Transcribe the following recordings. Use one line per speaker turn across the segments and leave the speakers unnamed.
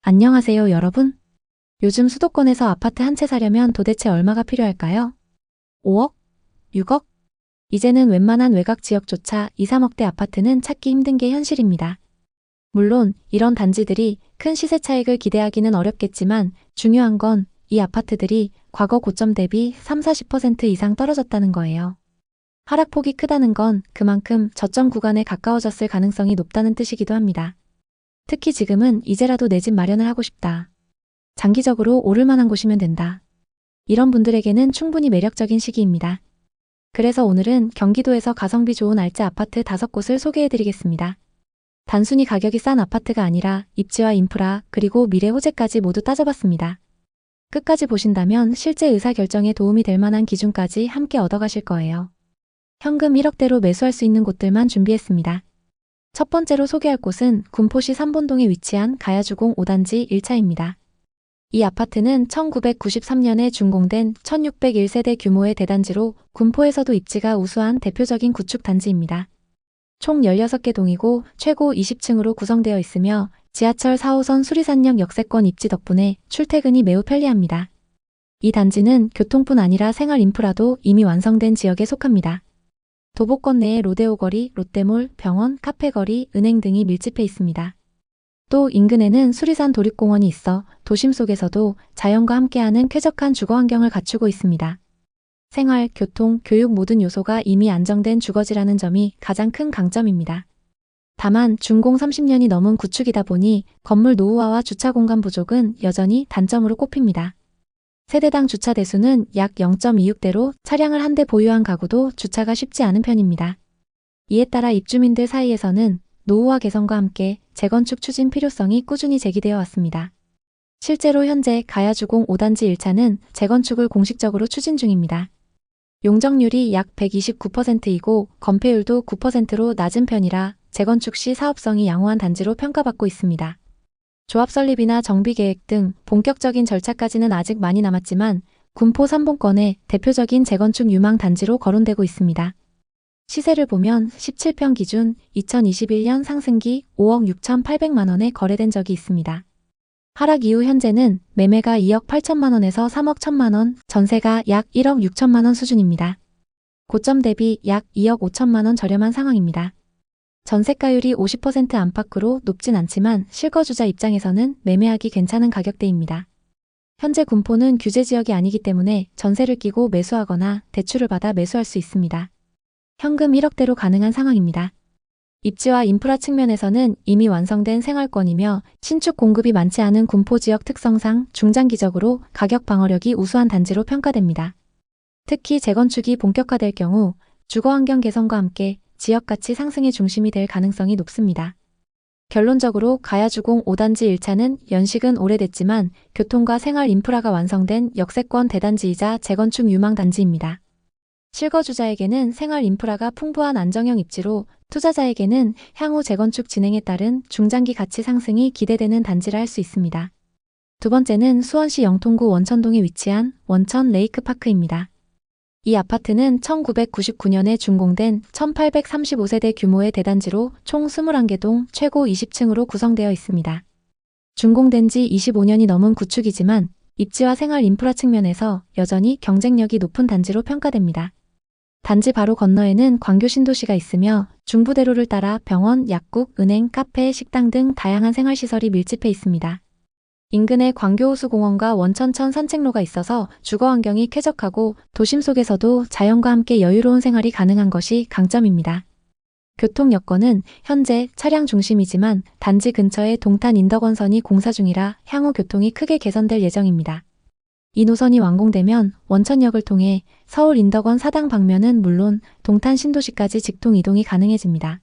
안녕하세요, 여러분. 요즘 수도권에서 아파트 한 채 사려면 도대체 얼마가 필요할까요? 5억? 6억? 이제는 웬만한 외곽 지역조차 2, 3억대 아파트는 찾기 힘든 게 현실입니다. 물론 이런 단지들이 큰 시세 차익을 기대하기는 어렵겠지만 중요한 건 이 아파트들이 과거 고점 대비 3, 40% 이상 떨어졌다는 거예요. 하락폭이 크다는 건 그만큼 저점 구간에 가까워졌을 가능성이 높다는 뜻이기도 합니다. 특히 지금은 이제라도 내 집 마련을 하고 싶다. 장기적으로 오를 만한 곳이면 된다. 이런 분들에게는 충분히 매력적인 시기입니다. 그래서 오늘은 경기도에서 가성비 좋은 알짜 아파트 5곳을 소개해드리겠습니다. 단순히 가격이 싼 아파트가 아니라 입지와 인프라 그리고 미래 호재까지 모두 따져봤습니다. 끝까지 보신다면 실제 의사결정에 도움이 될 만한 기준까지 함께 얻어가실 거예요. 현금 1억대로 매수할 수 있는 곳들만 준비했습니다. 첫 번째로 소개할 곳은 군포시 삼본동에 위치한 가야주공 5단지 1차입니다. 이 아파트는 1993년에 준공된 1601세대 규모의 대단지로 군포에서도 입지가 우수한 대표적인 구축 단지입니다. 총 16개 동이고 최고 20층으로 구성되어 있으며 지하철 4호선 수리산역 역세권 입지 덕분에 출퇴근이 매우 편리합니다. 이 단지는 교통뿐 아니라 생활 인프라도 이미 완성된 지역에 속합니다. 도보권 내에 로데오 거리, 롯데몰, 병원, 카페 거리, 은행 등이 밀집해 있습니다. 또 인근에는 수리산 도립공원이 있어 도심 속에서도 자연과 함께하는 쾌적한 주거 환경을 갖추고 있습니다. 생활, 교통, 교육 모든 요소가 이미 안정된 주거지라는 점이 가장 큰 강점입니다. 다만 준공 30년이 넘은 구축이다 보니 건물 노후화와 주차 공간 부족은 여전히 단점으로 꼽힙니다. 세대당 주차 대수는 약 0.26대로 차량을 한 대 보유한 가구도 주차가 쉽지 않은 편입니다. 이에 따라 입주민들 사이에서는 노후화 개선과 함께 재건축 추진 필요성이 꾸준히 제기되어 왔습니다. 실제로 현재 가야주공 5단지 1차는 재건축을 공식적으로 추진 중입니다. 용적률이 약 129%이고 건폐율도 9%로 낮은 편이라 재건축 시 사업성이 양호한 단지로 평가받고 있습니다. 조합 설립이나 정비 계획 등 본격적인 절차까지는 아직 많이 남았지만 군포 삼본권의 대표적인 재건축 유망 단지로 거론되고 있습니다. 시세를 보면 17평 기준 2021년 상승기 5억 6,800만 원에 거래된 적이 있습니다. 하락 이후 현재는 매매가 2억 8천만 원에서 3억 1천만 원, 전세가 약 1억 6천만 원 수준입니다. 고점 대비 약 2억 5천만 원 저렴한 상황입니다. 전세가율이 50% 안팎으로 높진 않지만 실거주자 입장에서는 매매하기 괜찮은 가격대입니다. 현재 군포는 규제 지역이 아니기 때문에 전세를 끼고 매수하거나 대출을 받아 매수할 수 있습니다. 현금 1억대로 가능한 상황입니다. 입지와 인프라 측면에서는 이미 완성된 생활권이며 신축 공급이 많지 않은 군포 지역 특성상 중장기적으로 가격 방어력이 우수한 단지로 평가됩니다. 특히 재건축이 본격화될 경우 주거환경 개선과 함께 지역 가치 상승의 중심이 될 가능성이 높습니다. 결론적으로 가야주공 5단지 1차는 연식은 오래됐지만 교통과 생활 인프라가 완성된 역세권 대단지이자 재건축 유망 단지입니다. 실거주자에게는 생활 인프라가 풍부한 안정형 입지로 투자자에게는 향후 재건축 진행에 따른 중장기 가치 상승이 기대되는 단지라 할 수 있습니다. 두 번째는 수원시 영통구 원천동에 위치한 원천 레이크파크입니다. 이 아파트는 1999년에 준공된 1835세대 규모의 대단지로 총 21개 동 최고 20층으로 구성되어 있습니다. 준공된 지 25년이 넘은 구축이지만 입지와 생활 인프라 측면에서 여전히 경쟁력이 높은 단지로 평가됩니다. 단지 바로 건너에는 광교 신도시가 있으며 중부대로를 따라 병원, 약국, 은행, 카페, 식당 등 다양한 생활시설이 밀집해 있습니다. 인근에 광교호수공원과 원천천 산책로가 있어서 주거환경이 쾌적하고 도심 속에서도 자연과 함께 여유로운 생활이 가능한 것이 강점입니다. 교통 여건은 현재 차량 중심이지만 단지 근처에 동탄 인덕원선이 공사 중이라 향후 교통이 크게 개선될 예정입니다. 이 노선이 완공되면 원천역을 통해 서울 인덕원 사당 방면은 물론 동탄 신도시까지 직통 이동이 가능해집니다.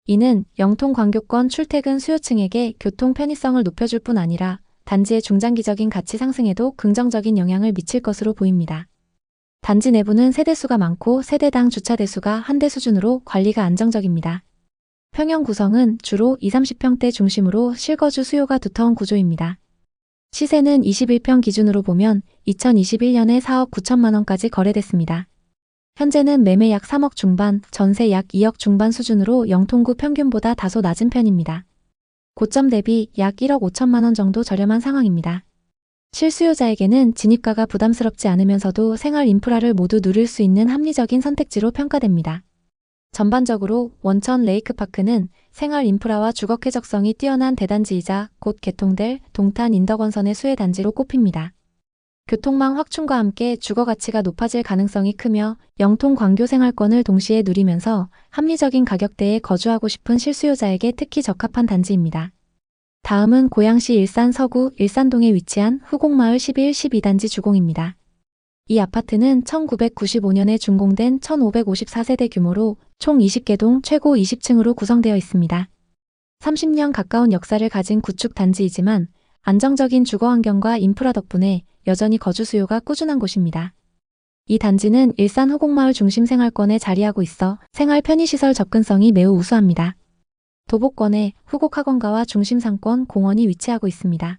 이는 영통 광교권 출퇴근 수요층에게 교통 편의성을 높여줄 뿐 아니라 단지의 중장기적인 가치 상승에도 긍정적인 영향을 미칠 것으로 보입니다. 단지 내부는 세대수가 많고 세대당 주차 대수가 한 대 수준으로 관리가 안정적입니다. 평형 구성은 주로 20, 30평대 중심으로 실거주 수요가 두터운 구조입니다. 시세는 21평 기준으로 보면 2021년에 4억 9천만 원까지 거래됐습니다. 현재는 매매 약 3억 중반, 전세 약 2억 중반 수준으로 영통구 평균보다 다소 낮은 편입니다. 고점 대비 약 1억 5천만 원 정도 저렴한 상황입니다. 실수요자에게는 진입가가 부담스럽지 않으면서도 생활 인프라를 모두 누릴 수 있는 합리적인 선택지로 평가됩니다. 전반적으로 원천 레이크파크는 생활 인프라와 주거 쾌적성이 뛰어난 대단지이자 곧 개통될 동탄 인덕원선의 수혜 단지로 꼽힙니다. 교통망 확충과 함께 주거 가치가 높아질 가능성이 크며 영통 광교 생활권을 동시에 누리면서 합리적인 가격대에 거주하고 싶은 실수요자에게 특히 적합한 단지입니다. 다음은 고양시 일산 서구 일산동에 위치한 후곡마을 11, 12단지 주공입니다. 이 아파트는 1995년에 준공된 1554세대 규모로 총 20개 동 최고 20층으로 구성되어 있습니다. 30년 가까운 역사를 가진 구축 단지이지만 안정적인 주거 환경과 인프라 덕분에 여전히 거주 수요가 꾸준한 곳입니다. 이 단지는 일산 후곡마을 중심 생활권에 자리하고 있어 생활 편의시설 접근성이 매우 우수합니다. 도보권에 후곡학원가와 중심상권 공원이 위치하고 있습니다.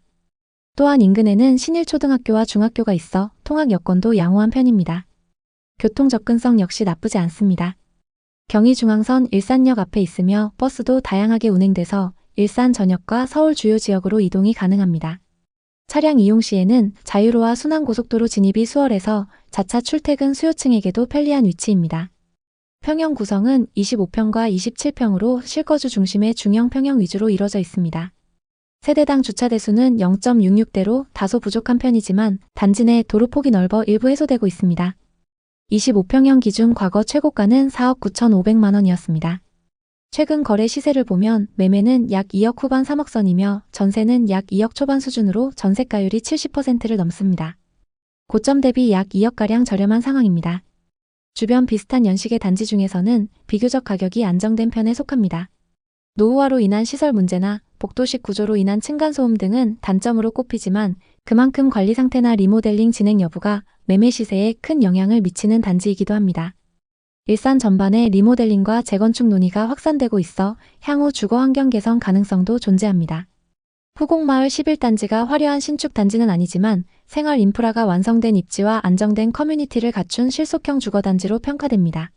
또한 인근에는 신일초등학교와 중학교가 있어 통학 여건도 양호한 편입니다. 교통 접근성 역시 나쁘지 않습니다. 경의중앙선 일산역 앞에 있으며 버스도 다양하게 운행돼서 일산 전역과 서울 주요 지역으로 이동이 가능합니다. 차량 이용 시에는 자유로와 순환고속도로 진입이 수월해서 자차 출퇴근 수요층에게도 편리한 위치입니다. 평형 구성은 25평과 27평으로 실거주 중심의 중형 평형 위주로 이뤄져 있습니다. 세대당 주차 대수는 0.66대로 다소 부족한 편이지만 단지 내 도로폭이 넓어 일부 해소되고 있습니다. 25평형 기준 과거 최고가는 4억 9,500만 원이었습니다. 최근 거래 시세를 보면 매매는 약 2억 후반 3억 선이며 전세는 약 2억 초반 수준으로 전세가율이 70%를 넘습니다. 고점 대비 약 2억가량 저렴한 상황입니다. 주변 비슷한 연식의 단지 중에서는 비교적 가격이 안정된 편에 속합니다. 노후화로 인한 시설 문제나 복도식 구조로 인한 층간소음 등은 단점으로 꼽히지만 그만큼 관리 상태나 리모델링 진행 여부가 매매 시세에 큰 영향을 미치는 단지이기도 합니다. 일산 전반에 리모델링과 재건축 논의가 확산되고 있어 향후 주거 환경 개선 가능성도 존재합니다. 후곡마을 11단지가 화려한 신축 단지는 아니지만 생활 인프라가 완성된 입지와 안정된 커뮤니티를 갖춘 실속형 주거단지로 평가됩니다.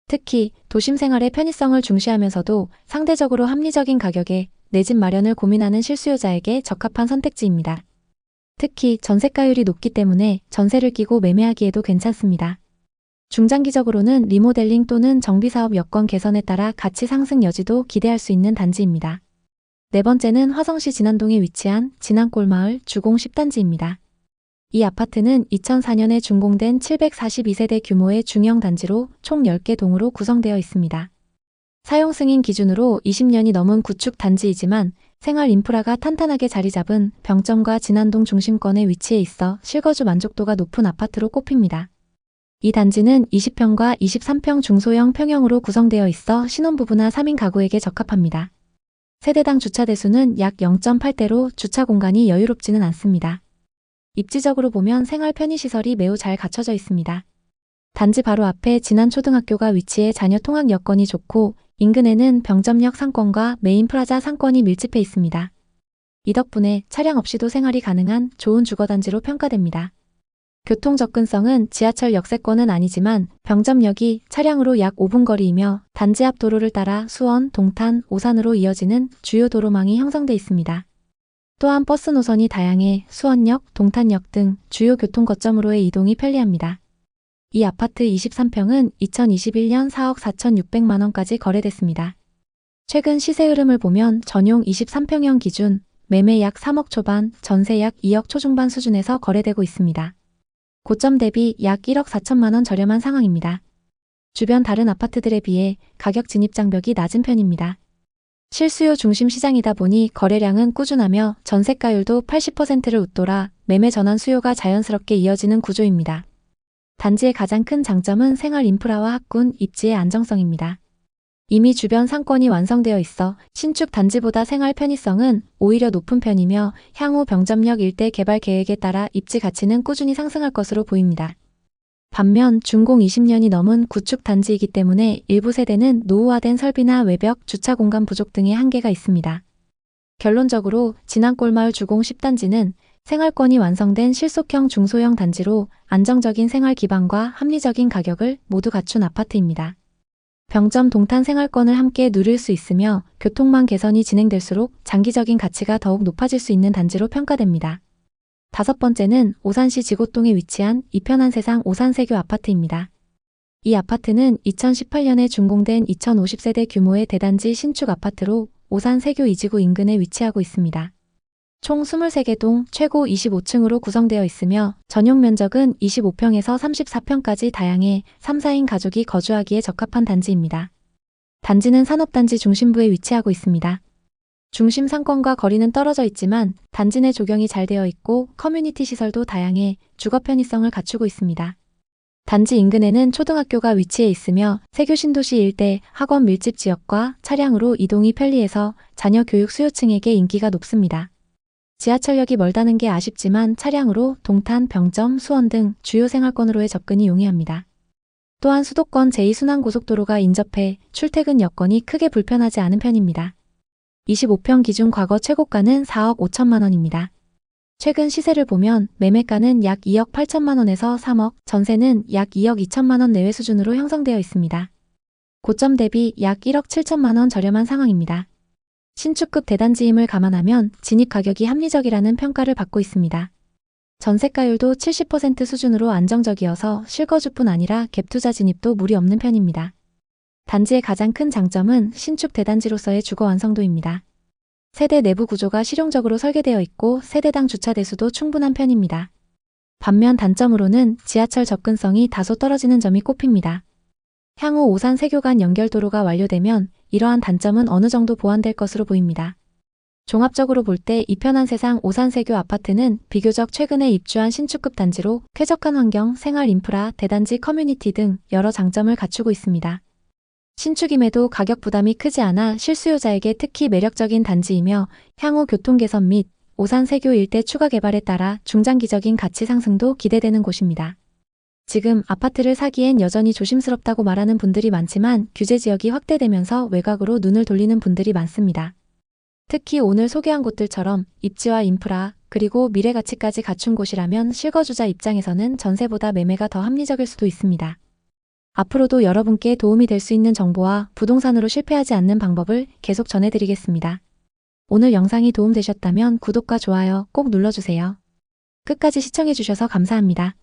특히 도심 생활의 편의성을 중시하면서도 상대적으로 합리적인 가격에 내 집 마련을 고민하는 실수요자에게 적합한 선택지입니다. 특히 전세가율이 높기 때문에 전세를 끼고 매매하기에도 괜찮습니다. 중장기적으로는 리모델링 또는 정비사업 여건 개선에 따라 가치 상승 여지도 기대할 수 있는 단지입니다. 네 번째는 화성시 진안동에 위치한 진안골마을 주공 10단지입니다. 이 아파트는 2004년에 준공된 742세대 규모의 중형 단지로 총 10개 동으로 구성되어 있습니다. 사용 승인 기준으로 20년이 넘은 구축 단지이지만 생활 인프라가 탄탄하게 자리 잡은 병점과 진안동 중심권에 위치해 있어 실거주 만족도가 높은 아파트로 꼽힙니다. 이 단지는 20평과 23평 중소형 평형으로 구성되어 있어 신혼부부나 3인 가구에게 적합합니다. 세대당 주차 대수는 약 0.8대로 주차 공간이 여유롭지는 않습니다. 입지적으로 보면 생활 편의시설이 매우 잘 갖춰져 있습니다. 단지 바로 앞에 진안초등학교가 위치해 자녀 통학 여건이 좋고 인근에는 병점역 상권과 메인프라자 상권이 밀집해 있습니다. 이 덕분에 차량 없이도 생활이 가능한 좋은 주거단지로 평가됩니다. 교통 접근성은 지하철 역세권은 아니지만 병점역이 차량으로 약 5분 거리이며 단지 앞 도로를 따라 수원, 동탄, 오산으로 이어지는 주요 도로망이 형성돼 있습니다. 또한 버스 노선이 다양해 수원역, 동탄역 등 주요 교통 거점으로의 이동이 편리합니다. 이 아파트 23평은 2021년 4억 4,600만 원까지 거래됐습니다. 최근 시세 흐름을 보면 전용 23평형 기준 매매 약 3억 초반, 전세 약 2억 초중반 수준에서 거래되고 있습니다. 고점 대비 약 1억 4천만 원 저렴한 상황입니다. 주변 다른 아파트들에 비해 가격 진입 장벽이 낮은 편입니다. 실수요 중심 시장이다 보니 거래량은 꾸준하며 전세가율도 80%를 웃돌아 매매 전환 수요가 자연스럽게 이어지는 구조입니다. 단지의 가장 큰 장점은 생활 인프라와 학군, 입지의 안정성입니다. 이미 주변 상권이 완성되어 있어 신축 단지보다 생활 편의성은 오히려 높은 편이며 향후 병점역 일대 개발 계획에 따라 입지 가치는 꾸준히 상승할 것으로 보입니다. 반면 준공 20년이 넘은 구축 단지이기 때문에 일부 세대는 노후화된 설비나 외벽, 주차 공간 부족 등의 한계가 있습니다. 결론적으로 진안골마을 주공 10단지는 생활권이 완성된 실속형 중소형 단지로 안정적인 생활 기반과 합리적인 가격을 모두 갖춘 아파트입니다. 병점 동탄 생활권을 함께 누릴 수 있으며 교통망 개선이 진행될수록 장기적인 가치가 더욱 높아질 수 있는 단지로 평가됩니다. 다섯 번째는 오산시 지곡동에 위치한 이편한 세상 오산세교 아파트입니다. 이 아파트는 2018년에 준공된 2050세대 규모의 대단지 신축 아파트로 오산세교 2지구 인근에 위치하고 있습니다. 총 23개 동 최고 25층으로 구성되어 있으며 전용 면적은 25평에서 34평까지 다양해 3, 4인 가족이 거주하기에 적합한 단지입니다. 단지는 산업단지 중심부에 위치하고 있습니다. 중심 상권과 거리는 떨어져 있지만 단지 내 조경이 잘 되어 있고 커뮤니티 시설도 다양해 주거 편의성을 갖추고 있습니다. 단지 인근에는 초등학교가 위치해 있으며 세교 신도시 일대 학원 밀집 지역과 차량으로 이동이 편리해서 자녀 교육 수요층에게 인기가 높습니다. 지하철역이 멀다는 게 아쉽지만 차량으로 동탄, 병점, 수원 등 주요 생활권으로의 접근이 용이합니다. 또한 수도권 제2순환고속도로가 인접해 출퇴근 여건이 크게 불편하지 않은 편입니다. 25평 기준 과거 최고가는 4억 5천만 원입니다. 최근 시세를 보면 매매가는 약 2억 8천만 원에서 3억, 전세는 약 2억 2천만 원 내외 수준으로 형성되어 있습니다. 고점 대비 약 1억 7천만 원 저렴한 상황입니다. 신축급 대단지임을 감안하면 진입 가격이 합리적이라는 평가를 받고 있습니다. 전세가율도 70% 수준으로 안정적이어서 실거주뿐 아니라 갭투자 진입도 무리 없는 편입니다. 단지의 가장 큰 장점은 신축 대단지로서의 주거 완성도입니다. 세대 내부 구조가 실용적으로 설계되어 있고 세대당 주차 대수도 충분한 편입니다. 반면 단점으로는 지하철 접근성이 다소 떨어지는 점이 꼽힙니다. 향후 오산 세교 간 연결도로가 완료되면 이러한 단점은 어느 정도 보완될 것으로 보입니다. 종합적으로 볼 때 이편한 세상 오산세교 아파트는 비교적 최근에 입주한 신축급 단지로 쾌적한 환경, 생활 인프라, 대단지 커뮤니티 등 여러 장점을 갖추고 있습니다. 신축임에도 가격 부담이 크지 않아 실수요자에게 특히 매력적인 단지이며 향후 교통 개선 및 오산세교 일대 추가 개발에 따라 중장기적인 가치 상승도 기대되는 곳입니다. 지금 아파트를 사기엔 여전히 조심스럽다고 말하는 분들이 많지만 규제 지역이 확대되면서 외곽으로 눈을 돌리는 분들이 많습니다. 특히 오늘 소개한 곳들처럼 입지와 인프라, 그리고 미래 가치까지 갖춘 곳이라면 실거주자 입장에서는 전세보다 매매가 더 합리적일 수도 있습니다. 앞으로도 여러분께 도움이 될 수 있는 정보와 부동산으로 실패하지 않는 방법을 계속 전해드리겠습니다. 오늘 영상이 도움되셨다면 구독과 좋아요 꼭 눌러주세요. 끝까지 시청해주셔서 감사합니다.